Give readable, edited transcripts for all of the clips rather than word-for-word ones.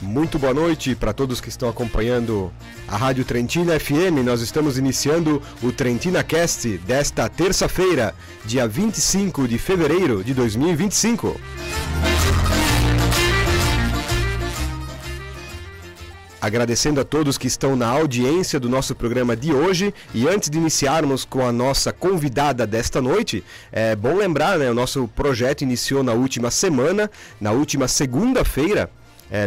Muito boa noite para todos que estão acompanhando a Rádio Trentina FM. Nós estamos iniciando o Trentina Cast desta terça-feira, dia 25 de fevereiro de 2025. Agradecendo a todos que estão na audiência do nosso programa de hoje. E antes de iniciarmos com a nossa convidada desta noite, é bom lembrar, né, o nosso projeto iniciou na última semana, na última segunda-feira.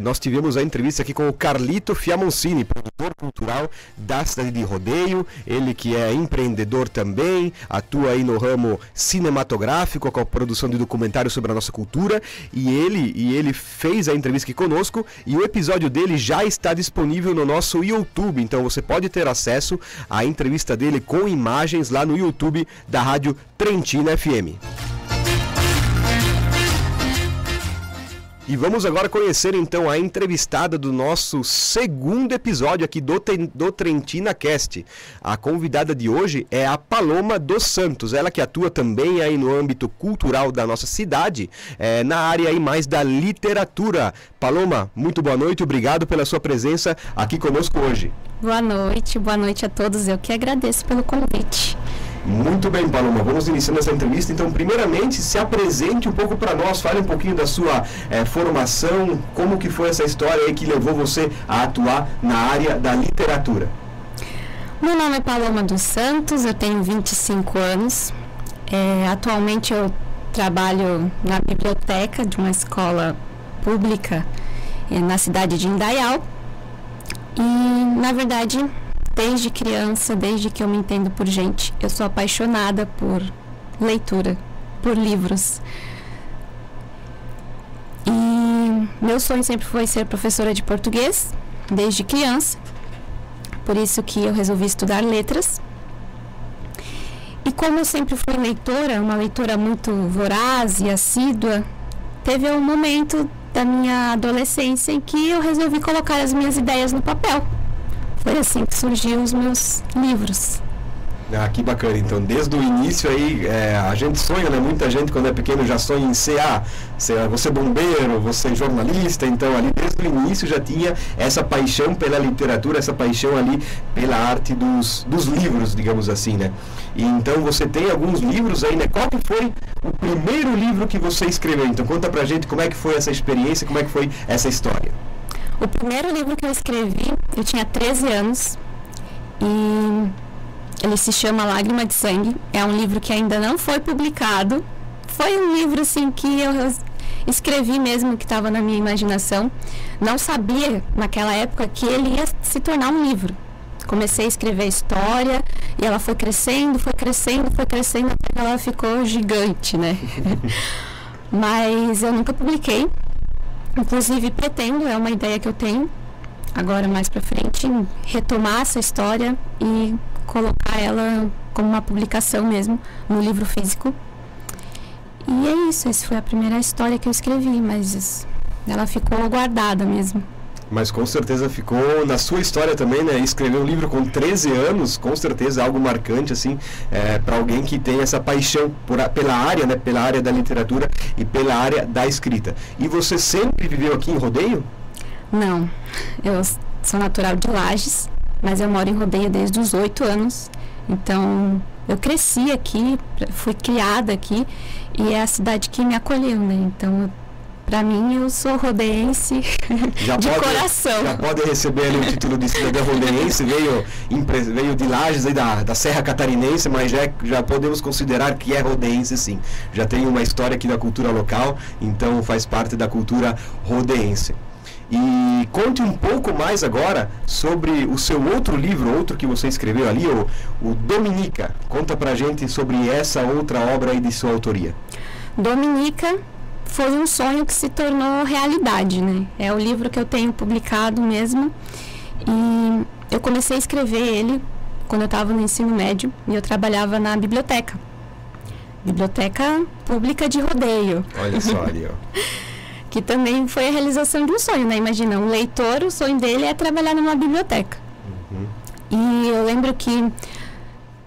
Nós tivemos a entrevista aqui com o Carlito Fiamoncini, produtor cultural da cidade de Rodeio, ele que é empreendedor também, atua aí no ramo cinematográfico, com a produção de documentários sobre a nossa cultura, e ele fez a entrevista aqui conosco, e o episódio dele já está disponível no nosso YouTube, então você pode ter acesso à entrevista dele com imagens lá no YouTube da Rádio Trentina FM. E vamos agora conhecer então a entrevistada do nosso segundo episódio aqui do Trentina Cast. A convidada de hoje é a Paloma dos Santos, ela que atua também aí no âmbito cultural da nossa cidade, na área aí mais da literatura. Paloma, muito boa noite, obrigado pela sua presença aqui conosco hoje. Boa noite a todos, eu que agradeço pelo convite. Muito bem, Paloma, vamos iniciando essa entrevista. Então, primeiramente, se apresente um pouco para nós, fale um pouquinho da sua formação, como que foi essa história aí que levou você a atuar na área da literatura. Meu nome é Paloma dos Santos, eu tenho 25 anos. Atualmente eu trabalho na biblioteca de uma escola pública na cidade de Indaial. E, na verdade, desde criança, desde que eu me entendo por gente, eu sou apaixonada por leitura, por livros. E meu sonho sempre foi ser professora de português, desde criança. Por isso que eu resolvi estudar letras. E como eu sempre fui leitora, uma leitora muito voraz e assídua, teve um momento da minha adolescência em que eu resolvi colocar as minhas ideias no papel. Foi assim que surgiram os meus livros. Ah, que bacana. Então, desde o início aí, a gente sonha, né? Muita gente quando é pequeno já sonha em ser, você bombeiro, você jornalista. Então, ali desde o início já tinha essa paixão pela literatura, essa paixão ali pela arte dos livros, digamos assim, né? E então, você tem alguns livros aí, né? Qual que foi o primeiro livro que você escreveu? Então, conta pra gente como é que foi essa experiência, como é que foi essa história. O primeiro livro que eu escrevi, eu tinha 13 anos e ele se chama Lágrima de Sangue. É um livro que ainda não foi publicado. Foi um livro assim que eu escrevi mesmo, que estava na minha imaginação. Não sabia naquela época que ele ia se tornar um livro. Comecei a escrever a história e ela foi crescendo, até que ela ficou gigante, né? Mas eu nunca publiquei. Inclusive pretendo, é uma ideia que eu tenho, agora mais pra frente, retomar essa história e colocar ela como uma publicação mesmo, no livro físico. E é isso, essa foi a primeira história que eu escrevi, mas ela ficou guardada mesmo. Mas com certeza ficou na sua história também, né? Escrever um livro com 13 anos, com certeza é algo marcante, assim, para alguém que tem essa paixão pela área, né? Pela área da literatura e pela área da escrita. E você sempre viveu aqui em Rodeio? Não, eu sou natural de Lages, mas eu moro em Rodeio desde os 8 anos. Então, eu cresci aqui, fui criada aqui, e é a cidade que me acolheu, né? Então, pra mim, eu sou rodeense coração. Já pode receber ali o título de cidadã rodeense, veio de Lages, aí da Serra Catarinense, mas já podemos considerar que é rodeense, sim. Já tem uma história aqui da cultura local, então faz parte da cultura rodeense. E conte um pouco mais agora sobre o seu outro livro, outro que você escreveu ali, o Dominica. Conta pra gente sobre essa outra obra aí de sua autoria. Dominica foi um sonho que se tornou realidade, né? É o livro que eu tenho publicado mesmo. E eu comecei a escrever ele quando eu estava no ensino médio e eu trabalhava na biblioteca. Biblioteca Pública de Rodeio. Olha só ali, ó. Que também foi a realização de um sonho, né? Imagina, um leitor, o sonho dele é trabalhar numa biblioteca. Uhum. E eu lembro que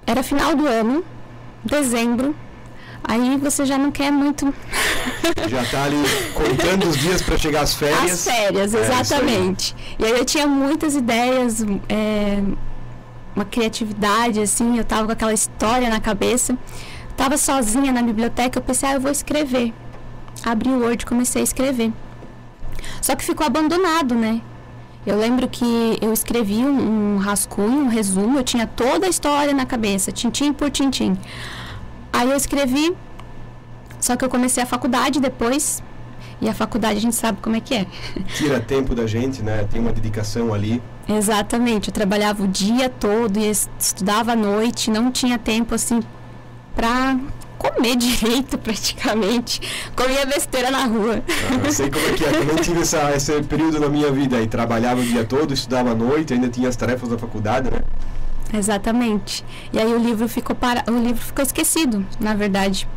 era final do ano, dezembro, aí você já não quer muito Já tá ali contando os dias para chegar às férias. As férias, exatamente. E aí eu tinha muitas ideias, uma criatividade, assim, eu tava com aquela história na cabeça. Tava sozinha na biblioteca, eu pensei, eu vou escrever. Abri o Word e comecei a escrever. Só que ficou abandonado, né? Eu lembro que eu escrevi um rascunho, um resumo, eu tinha toda a história na cabeça, tintim por tintim. Aí eu escrevi, só que eu comecei a faculdade depois, e a faculdade a gente sabe como é que é. Tira tempo da gente, né? Tem uma dedicação ali. Exatamente, eu trabalhava o dia todo e estudava à noite, não tinha tempo, assim, pra comer direito, praticamente. Comia besteira na rua. Eu sei como é que é. Eu também tive esse período na minha vida. Aí trabalhava o dia todo, estudava à noite, ainda tinha as tarefas da faculdade, né? Exatamente. E aí o livro ficou esquecido, na verdade.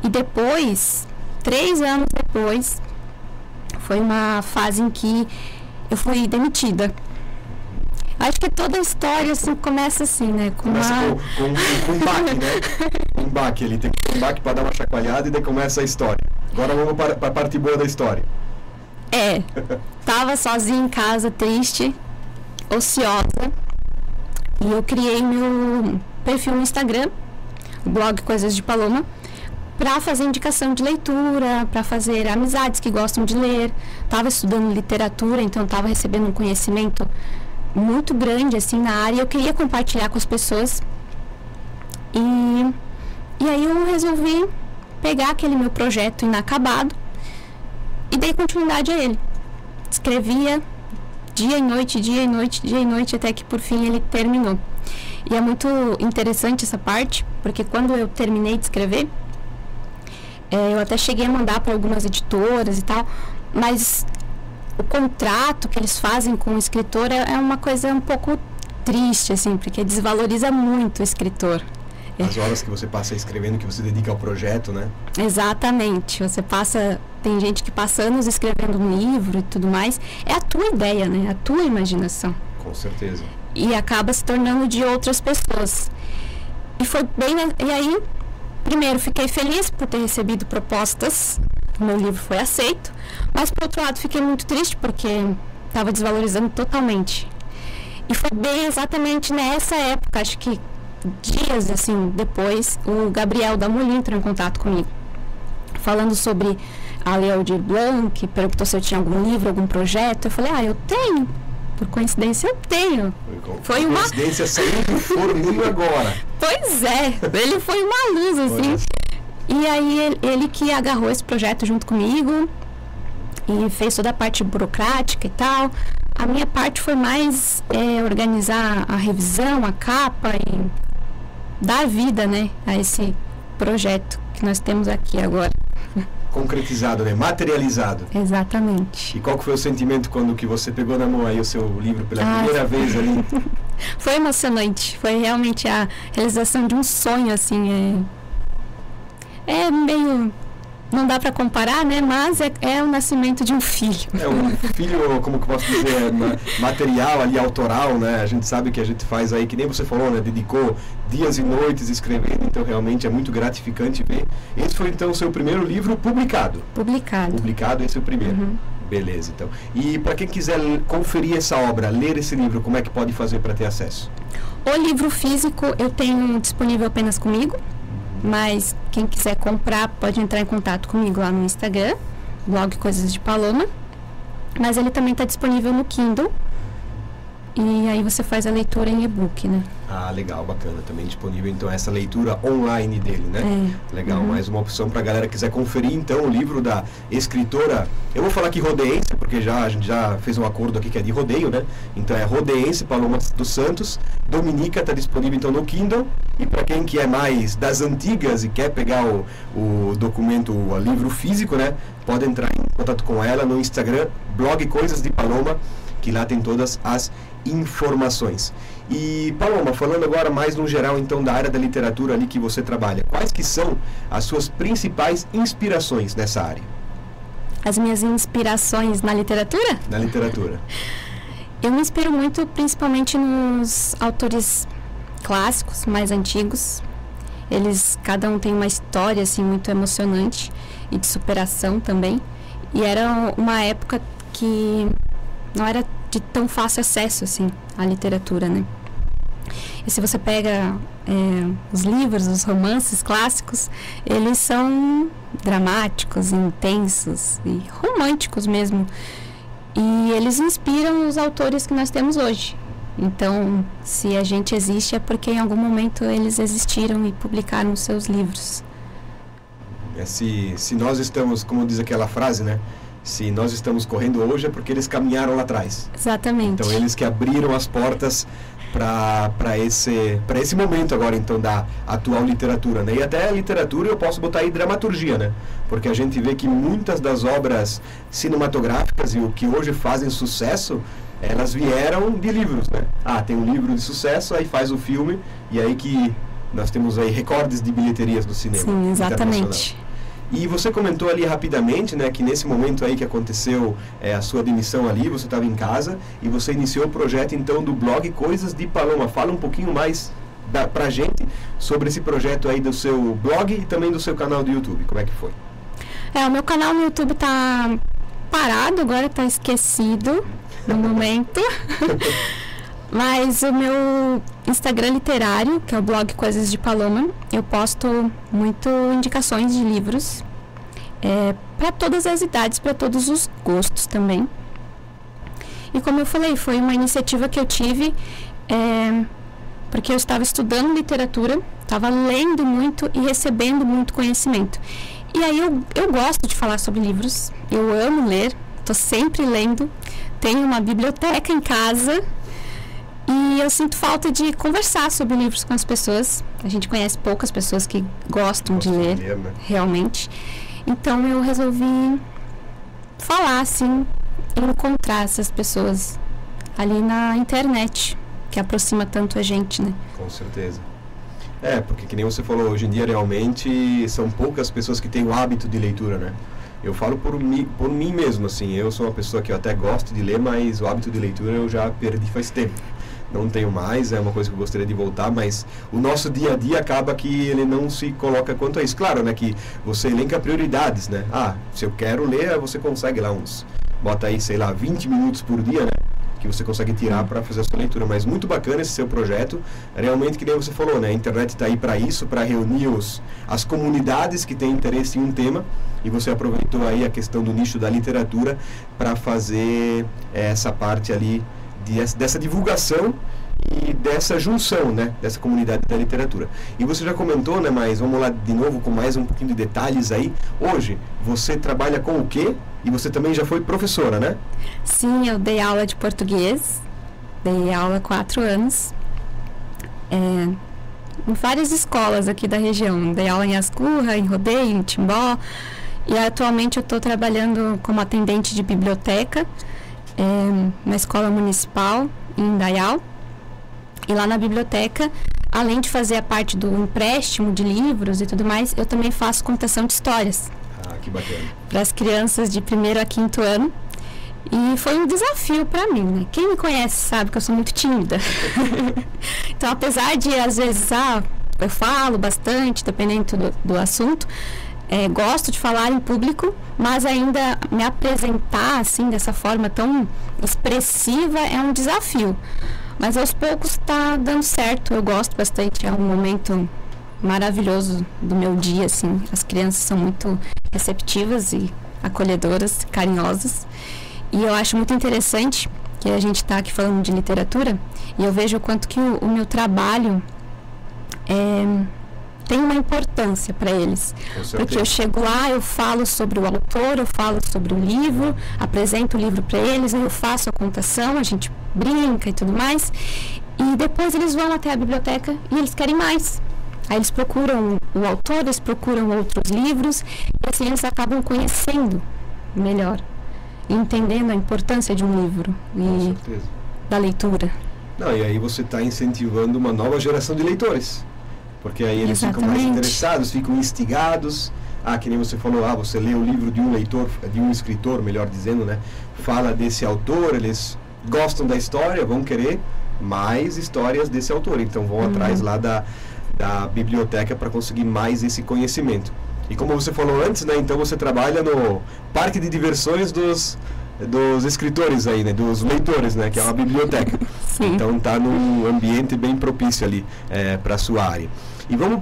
E depois, 3 anos depois, foi uma fase em que eu fui demitida. Acho que toda a história assim, começa assim, né? Começa com um baque, né? Um baque, ele tem que ter um baque para dar uma chacoalhada e daí começa a história. Agora vamos para a parte boa da história. Tava sozinha em casa, triste, ociosa, e eu criei meu perfil no Instagram, o blog Coisas de Paloma, para fazer indicação de leitura, para fazer amizades que gostam de ler. Tava estudando literatura, então tava recebendo um conhecimento muito grande assim na área, eu queria compartilhar com as pessoas e aí eu resolvi pegar aquele meu projeto inacabado e dei continuidade a ele. Escrevia dia e noite, dia e noite, dia e noite, até que por fim ele terminou. E é muito interessante essa parte, porque quando eu terminei de escrever, eu até cheguei a mandar para algumas editoras e tal, mas o contrato que eles fazem com o escritor é uma coisa um pouco triste, assim, porque desvaloriza muito o escritor. As horas que você passa escrevendo, que você dedica ao projeto, né? Exatamente. Tem gente que passa anos escrevendo um livro e tudo mais. É a tua ideia, né? A tua imaginação. Com certeza. E acaba se tornando de outras pessoas. E aí, primeiro, fiquei feliz por ter recebido propostas. O meu livro foi aceito, mas por outro lado fiquei muito triste porque estava desvalorizando totalmente. E foi bem exatamente nessa época, acho que dias assim depois, o Gabriel da Molin entrou em contato comigo, falando sobre a Lei Aldir Blanc, perguntou se eu tinha algum livro, algum projeto. Eu falei, eu tenho. Por coincidência, eu tenho. Foi uma coincidência, saiu do forninho agora. Pois é, ele foi uma luz, assim. E aí ele que agarrou esse projeto junto comigo e fez toda a parte burocrática e tal. A minha parte foi mais organizar a revisão, a capa e dar vida, né, a esse projeto que nós temos aqui agora. Concretizado, né? Materializado. Exatamente. E qual que foi o sentimento quando que você pegou na mão aí o seu livro pela primeira vez ali? Foi emocionante. Foi realmente a realização de um sonho, assim. É meio... Não dá para comparar, né? Mas é o nascimento de um filho. É um filho, como que eu posso dizer, material ali, autoral, né? A gente sabe que a gente faz aí, que nem você falou, né? Dedicou dias e noites escrevendo, então realmente é muito gratificante ver. Esse foi então o seu primeiro livro publicado? Publicado, esse é o primeiro. Uhum. Beleza, então. E para quem quiser conferir essa obra, ler esse livro, como é que pode fazer para ter acesso? O livro físico eu tenho disponível apenas comigo. Mas quem quiser comprar pode entrar em contato comigo lá no Instagram, blog Coisas de Paloma. Mas ele também está disponível no Kindle. E aí você faz a leitura em e-book, né? Ah, legal, bacana. Também disponível, então, essa leitura online dele, né? Legal, mais uma opção para a galera que quiser conferir, então, o livro da escritora... Eu vou falar aqui rodeense, porque a gente já fez um acordo aqui que é de rodeio, né? Então, é rodeense, Paloma dos Santos. Dominica está disponível, então, no Kindle. E para quem que é mais das antigas e quer pegar o documento, o livro físico, né? Pode entrar em contato com ela no Instagram, blog Coisas de Paloma, que lá tem todas as informações. E Paloma, falando agora mais no geral então da área da literatura ali que você trabalha, quais que são as suas principais inspirações nessa área? As minhas inspirações na literatura? Na literatura. Eu me inspiro muito principalmente nos autores clássicos, mais antigos. Eles, cada um tem uma história assim muito emocionante. e de superação também. E era uma época que não era de tão fácil acesso, assim, à literatura, né? E se você pega os livros, os romances clássicos, eles são dramáticos, intensos e românticos mesmo. E eles inspiram os autores que nós temos hoje. Então, se a gente existe é porque em algum momento eles existiram e publicaram os seus livros. Se nós estamos, como diz aquela frase, né? Se nós estamos correndo hoje é porque eles caminharam lá atrás. Exatamente. Então, eles que abriram as portas para esse momento agora, então, da atual literatura, né? E até a literatura eu posso botar aí dramaturgia, né? Porque a gente vê que muitas das obras cinematográficas e o que hoje fazem sucesso, elas vieram de livros, né? Tem um livro de sucesso, aí faz o filme, e aí que nós temos aí recordes de bilheterias do cinema. Sim, exatamente. E você comentou ali rapidamente, né, que nesse momento aí que aconteceu a sua demissão ali, você estava em casa e você iniciou o projeto então do blog Coisas de Paloma. Fala um pouquinho mais pra gente sobre esse projeto aí do seu blog e também do seu canal do YouTube. Como é que foi? O meu canal no YouTube tá parado, agora tá esquecido no momento. Mas o meu Instagram literário, que é o blog Coisas de Paloma, eu posto muito indicações de livros para todas as idades, para todos os gostos também. E como eu falei, foi uma iniciativa que eu tive porque eu estava estudando literatura, estava lendo muito e recebendo muito conhecimento. E aí eu gosto de falar sobre livros, eu amo ler, estou sempre lendo, tenho uma biblioteca em casa. E eu sinto falta de conversar sobre livros com as pessoas. A gente conhece poucas pessoas que gostam de ler, né? Realmente. Então eu resolvi falar, assim, encontrar essas pessoas ali na internet, que aproxima tanto a gente, né? Com certeza. Porque que nem você falou, hoje em dia realmente são poucas pessoas que têm o hábito de leitura, né? Eu falo por mim mesmo, assim, eu sou uma pessoa que eu até gosto de ler, mas o hábito de leitura eu já perdi faz tempo. Não tenho mais, é uma coisa que eu gostaria de voltar, mas o nosso dia a dia acaba que ele não se coloca quanto a isso. Claro, né, que você elenca prioridades, né? Se eu quero ler, você consegue lá bota aí, sei lá, 20 minutos por dia, né? Que você consegue tirar para fazer a sua leitura. Mas muito bacana esse seu projeto. Realmente, que nem você falou, né? A internet está aí para isso, para reunir as comunidades que têm interesse em um tema. E você aproveitou aí a questão do nicho da literatura para fazer essa parte ali dessa divulgação e dessa junção, né, dessa comunidade da literatura. E você já comentou, né, mas vamos lá de novo com mais um pouquinho de detalhes aí. Hoje, você trabalha com o quê? E você também já foi professora, né? Sim, eu dei aula de português, dei aula há 4 anos, em várias escolas aqui da região. Dei aula em Ascurra, em Rodeio, em Timbó, e atualmente eu estou trabalhando como atendente de biblioteca, na escola municipal em Indaial. E lá na biblioteca, além de fazer a parte do empréstimo de livros e tudo mais, eu também faço contação de histórias. Que bacana. Para as crianças de 1º a 5º ano. E foi um desafio para mim, né? Quem me conhece sabe que eu sou muito tímida. Então, apesar de, às vezes, eu falo bastante, dependendo do assunto, gosto de falar em público, mas ainda me apresentar assim dessa forma tão expressiva é um desafio. Mas aos poucos está dando certo, eu gosto bastante, é um momento maravilhoso do meu dia, assim. As crianças são muito receptivas e acolhedoras, carinhosas. E eu acho muito interessante que a gente está aqui falando de literatura e eu vejo o quanto que o meu trabalho tem uma importância para eles, porque eu chego lá, eu falo sobre o autor, eu falo sobre o livro, apresento o livro para eles, eu faço a contação, a gente brinca e tudo mais, e depois eles vão até a biblioteca e eles querem mais. Aí eles procuram o autor, eles procuram outros livros, e assim eles acabam conhecendo melhor, entendendo a importância de um livro e da leitura. Não, e aí você está incentivando uma nova geração de leitores. Porque aí eles ficam mais interessados, ficam instigados. Que nem você falou, você lê o livro de um leitor, de um escritor, melhor dizendo, né? Fala desse autor, eles gostam da história, vão querer mais histórias desse autor. Então vão atrás lá da biblioteca para conseguir mais esse conhecimento. E como você falou antes, né, então você trabalha no parque de diversões dos escritores aí, né, dos leitores, né, que é uma biblioteca. Sim. Então tá num ambiente bem propício ali para a sua área. E vamos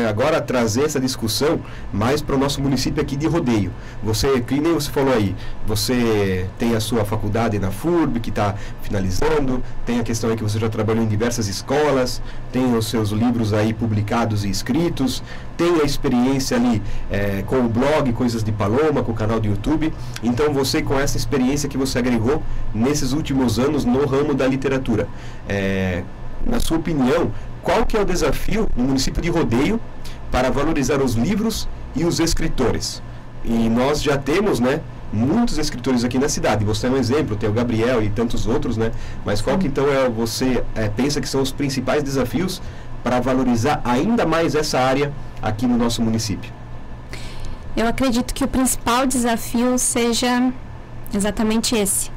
agora trazer essa discussão mais para o nosso município aqui de Rodeio. Você, que nem você falou aí, você tem a sua faculdade na FURB, que está finalizando, tem a questão aí que você já trabalhou em diversas escolas, tem os seus livros aí publicados e escritos, tem a experiência ali com o blog Coisas de Paloma, com o canal do YouTube. Então você, com essa experiência que você agregou nesses últimos anos no ramo da literatura, na sua opinião, qual que é o desafio no município de Rodeio para valorizar os livros e os escritores? E nós já temos, né, muitos escritores aqui na cidade. Você é um exemplo, tem o Gabriel e tantos outros, né? Mas qual que então você pensa que são os principais desafios para valorizar ainda mais essa área aqui no nosso município? Eu acredito que o principal desafio seja exatamente esse: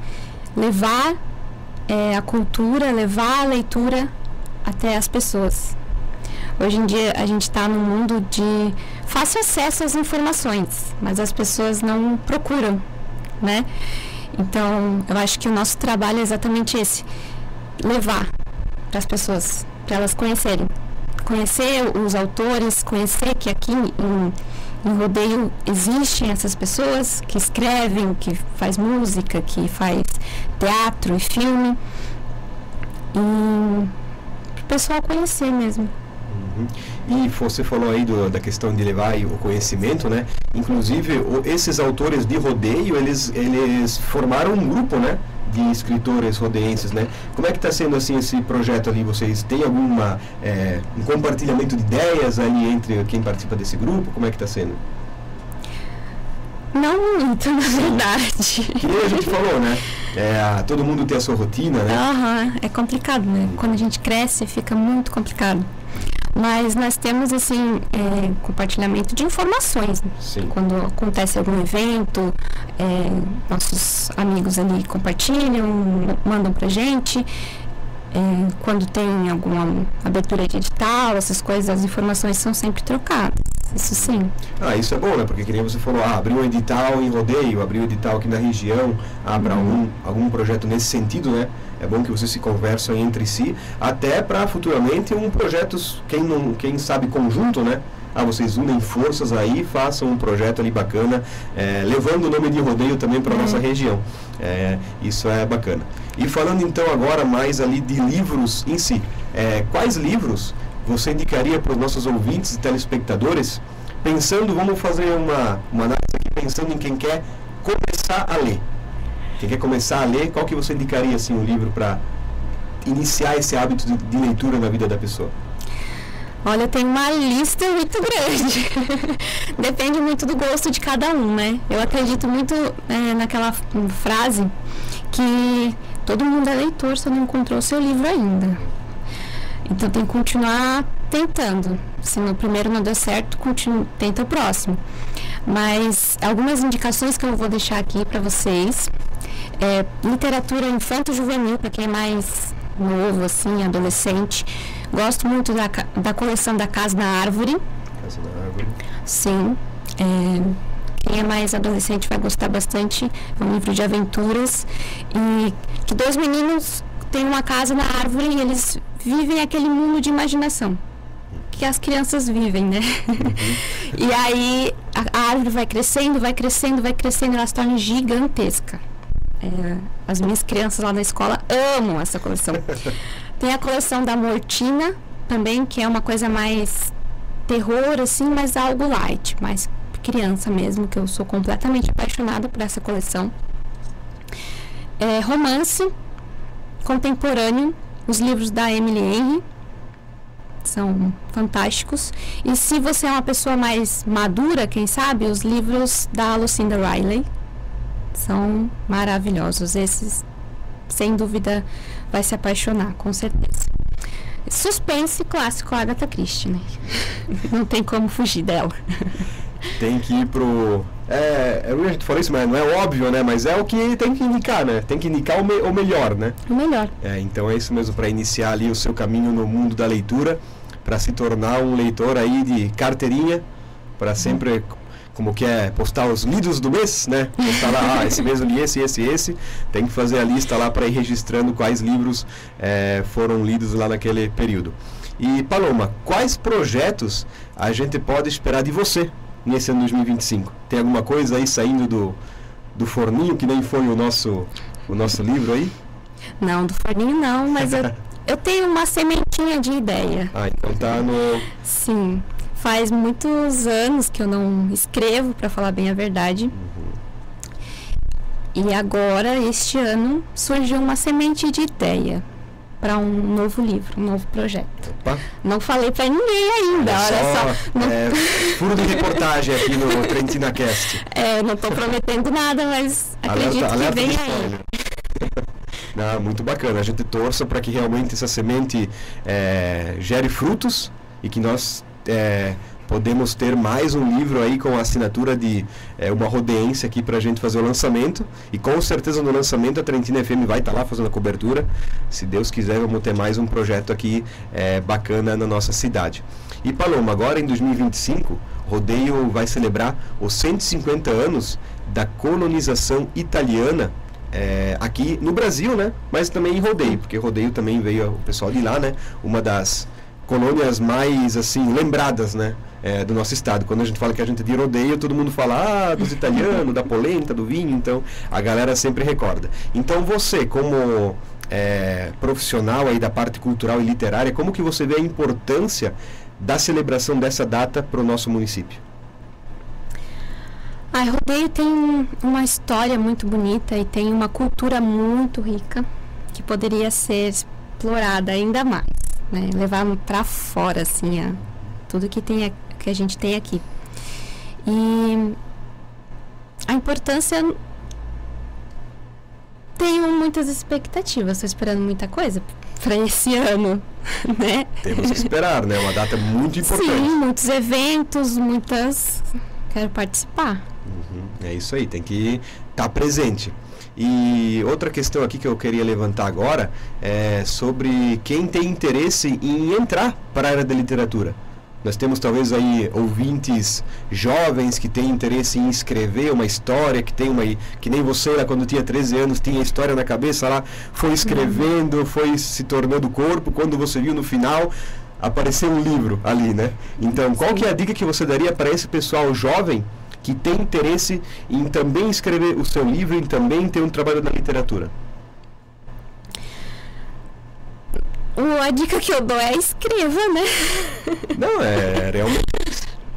levar a cultura, levar a leitura até as pessoas. Hoje em dia a gente está num mundo de fácil acesso às informações, mas as pessoas não procuram, né? Então eu acho que o nosso trabalho é exatamente esse: levar para as pessoas, para elas conhecerem, conhecer os autores, conhecer que aqui em Rodeio existem essas pessoas que escrevem, que faz música, que faz teatro e filme, e para o pessoal conhecer mesmo. E você falou aí da questão de levar o conhecimento, né? Inclusive, esses autores de Rodeio, eles formaram um grupo, né, de escritores rodeenses, né? Como é que está sendo assim esse projeto ali? Vocês têm um compartilhamento de ideias ali entre quem participa desse grupo? Como é que está sendo? Não muito, na verdade. Que nem a gente falou, né? Todo mundo tem a sua rotina, né? É complicado, né? Quando a gente cresce, fica muito complicado. Mas nós temos, assim, compartilhamento de informações. Sim. Quando acontece algum evento, nossos amigos ali compartilham, mandam pra gente. Quando tem alguma abertura de edital, essas coisas, as informações são sempre trocadas. Isso sim. Isso é bom, né? Porque que nem você falou, abriu um edital em Rodeio, abriu um edital aqui na região, abra algum projeto nesse sentido, né? É bom que vocês se conversam entre si, até para futuramente projeto, quem sabe conjunto, né? Vocês unem forças aí, façam um projeto ali bacana, levando o nome de Rodeio também para a nossa região. Isso é bacana. E falando então agora mais ali de livros em si, quais livros você indicaria para os nossos ouvintes e telespectadores, vamos fazer uma análise aqui, pensando em quem quer começar a ler. Quem quer começar a ler, qual que você indicaria assim, um livro para iniciar esse hábito de leitura na vida da pessoa? Olha, tem uma lista muito grande. Depende muito do gosto de cada um, né? Eu acredito muito naquela frase que todo mundo é leitor, só não encontrou o seu livro ainda. Então tem que continuar tentando. Se no primeiro não deu certo, tenta o próximo. Mas algumas indicações que eu vou deixar aqui para vocês. Literatura infanto-juvenil, para quem é mais novo, assim, adolescente. Gosto muito da coleção da Casa na Árvore. Casa na Árvore. Sim. Quem é mais adolescente vai gostar bastante. É um livro de aventuras. E que dois meninos têm uma casa na árvore e eles vivem aquele mundo de imaginação que as crianças vivem, né? E aí a árvore vai crescendo, vai crescendo, vai crescendo, ela se torna gigantesca. As minhas crianças lá na escola amam essa coleção. Tem a coleção da Mortina também, que é uma coisa mais terror, assim, mas algo light, mais criança mesmo, que eu sou completamente apaixonada por essa coleção. Romance contemporâneo, os livros da Emily Henry são fantásticos. E se você é uma pessoa mais madura, quem sabe, os livros da Lucinda Riley são maravilhosos. Esses, sem dúvida, vai se apaixonar, com certeza. Suspense clássico, Agatha Christie, né? Não tem como fugir dela. Tem que ir pro... a gente falou isso, mas não é óbvio, né? Mas é o que tem que indicar, né? Tem que indicar o melhor, né? O melhor. Então é isso mesmo, para iniciar ali o seu caminho no mundo da leitura, para se tornar um leitor aí de carteirinha, para sempre, como que é, postar os lidos do mês, né? Postar lá, esse mês eu li esse. Tem que fazer a lista lá para ir registrando quais livros foram lidos lá naquele período. E, Paloma, quais projetos a gente pode esperar de você nesse ano 2025? Tem alguma coisa aí saindo do forninho, que nem foi o nosso livro aí? Não, do forninho não, mas eu tenho uma sementinha de ideia. Então tá no... Sim, faz muitos anos que eu não escrevo, para falar bem a verdade. E agora, este ano, surgiu uma semente de ideia para um novo livro, um novo projeto. Opa. Não falei para ninguém ainda, olha só. Furo de reportagem aqui no Trentina Cast. Não estou prometendo nada, mas acredito que vem aí. Muito bacana, a gente torça para que realmente essa semente gere frutos e que nós podemos ter mais um livro aí com a assinatura de uma rodeense aqui para a gente fazer o lançamento. E com certeza no lançamento a Trentina FM vai estar lá fazendo a cobertura. Se Deus quiser, vamos ter mais um projeto aqui bacana na nossa cidade. E Paloma, agora em 2025, Rodeio vai celebrar os 150 anos da colonização italiana aqui no Brasil, né? Mas também em Rodeio, porque Rodeio também veio o pessoal de lá, né? Uma das colônias mais, assim, lembradas, né? Do nosso estado. Quando a gente fala que a gente é de Rodeio, todo mundo fala, dos italianos, da polenta, do vinho, então a galera sempre recorda. Então você, como profissional aí da parte cultural e literária, como que você vê a importância da celebração dessa data para o nosso município? Rodeio tem uma história muito bonita e tem uma cultura muito rica que poderia ser explorada ainda mais, né? Levar para fora, assim, tudo que a gente tem aqui. E a importância... Tenho muitas expectativas, estou esperando muita coisa para esse ano, né? Temos que esperar, né? Uma data muito importante. Sim, muitos eventos, quero participar. É isso aí, tem que estar presente. E outra questão aqui que eu queria levantar agora é sobre quem tem interesse em entrar para a área da literatura. Nós temos talvez aí ouvintes jovens que têm interesse em escrever uma história, que nem você lá quando tinha 13 anos tinha a história na cabeça lá, foi escrevendo, foi se tornando corpo, quando você viu no final apareceu um livro ali, né? Então, qual que é a dica que você daria para esse pessoal jovem que tem interesse em também escrever o seu livro, em também ter um trabalho na literatura? A dica que eu dou é escreva, né? Não, realmente...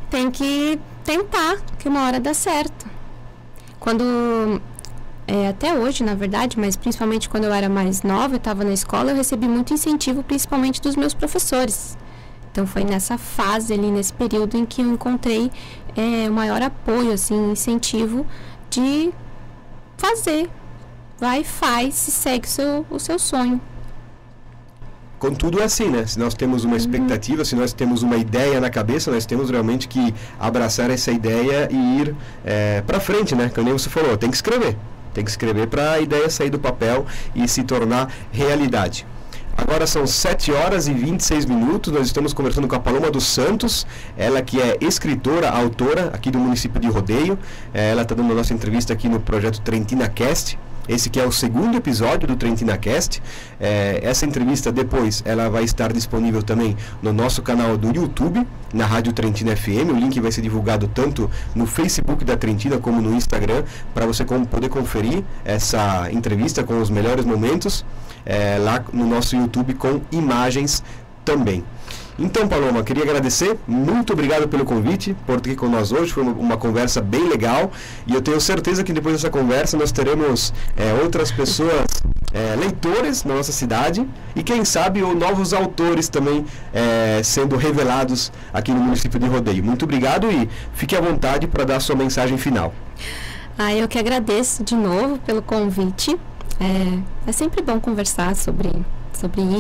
Tem que tentar, que uma hora dá certo. Até hoje, na verdade, mas principalmente quando eu era mais nova, eu estava na escola, eu recebi muito incentivo, principalmente dos meus professores. Então foi nessa fase ali, nesse período em que eu encontrei o maior apoio, assim, incentivo de fazer. Vai e faz, se segue o seu sonho. Contudo é assim, né? Se nós temos uma expectativa, se nós temos uma ideia na cabeça, nós temos realmente que abraçar essa ideia e ir para frente, né? Como você falou, tem que escrever. Tem que escrever para a ideia sair do papel e se tornar realidade. Agora são 7 horas e 26 minutos, nós estamos conversando com a Paloma dos Santos, ela que é escritora, autora aqui do município de Rodeio. Ela está dando a nossa entrevista aqui no projeto Trentina Cast. Esse que é o segundo episódio do Trentina Cast. Essa entrevista depois ela vai estar disponível também no nosso canal do YouTube, na Rádio Trentina FM. O link vai ser divulgado tanto no Facebook da Trentina como no Instagram, para você poder conferir essa entrevista com os melhores momentos lá no nosso YouTube com imagens também. Então, Paloma, queria agradecer, muito obrigado pelo convite, por ter aqui com nós hoje, foi uma conversa bem legal, e eu tenho certeza que depois dessa conversa nós teremos outras pessoas, leitores na nossa cidade, e quem sabe novos autores também sendo revelados aqui no município de Rodeio. Muito obrigado e fique à vontade para dar a sua mensagem final. Eu que agradeço de novo pelo convite, é sempre bom conversar sobre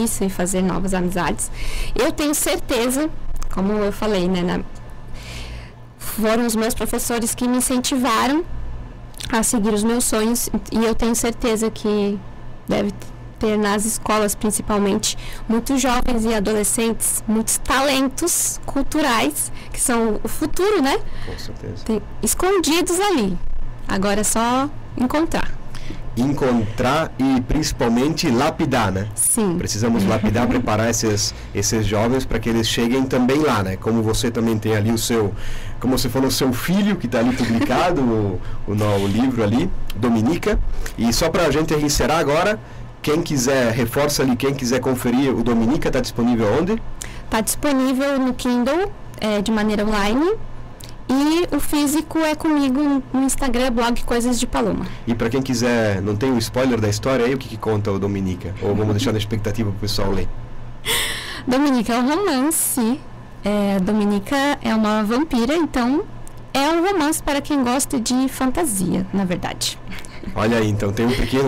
isso e fazer novas amizades. Eu tenho certeza, como eu falei, né, foram os meus professores que me incentivaram a seguir os meus sonhos, e eu tenho certeza que deve ter nas escolas, principalmente, muitos jovens e adolescentes, muitos talentos culturais, que são o futuro, né? Com certeza. Escondidos ali. Agora é só encontrar. Encontrar e principalmente lapidar, né? Sim. Precisamos lapidar, preparar esses jovens para que eles cheguem também lá, né? Como você também tem ali como você falou, o seu filho que está ali publicado, o livro ali, Dominica. E só para a gente encerrar agora, quem quiser, reforça ali, quem quiser conferir, o Dominica está disponível onde? Está disponível no Kindle, de maneira online. E o físico é comigo no Instagram, blog Coisas de Paloma. E para quem quiser, não tem um spoiler da história aí, o que conta o Dominica? Ou vamos deixar na expectativa para o pessoal ler? Dominica é um romance. Dominica é uma vampira, então é um romance para quem gosta de fantasia, na verdade. Olha aí, então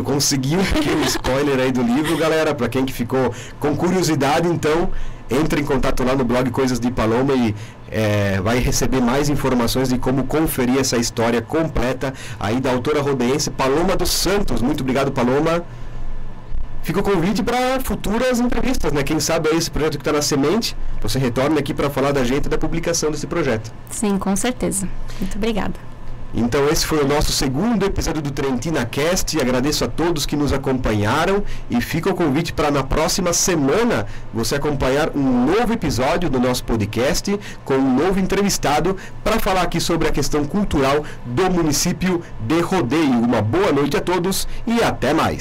conseguiu um pequeno spoiler aí do livro, galera, para quem que ficou com curiosidade, então entre em contato lá no blog Coisas de Paloma e vai receber mais informações de como conferir essa história completa aí da autora rodeense Paloma dos Santos. Muito obrigado, Paloma. Fica o convite para futuras entrevistas, né? Quem sabe é esse projeto que está na semente, você retorne aqui para falar da gente e da publicação desse projeto. Sim, com certeza. Muito obrigada. Então esse foi o nosso segundo episódio do Trentina Cast. Agradeço a todos que nos acompanharam e fica o convite para na próxima semana você acompanhar um novo episódio do nosso podcast com um novo entrevistado para falar aqui sobre a questão cultural do município de Rodeio. Uma boa noite a todos e até mais.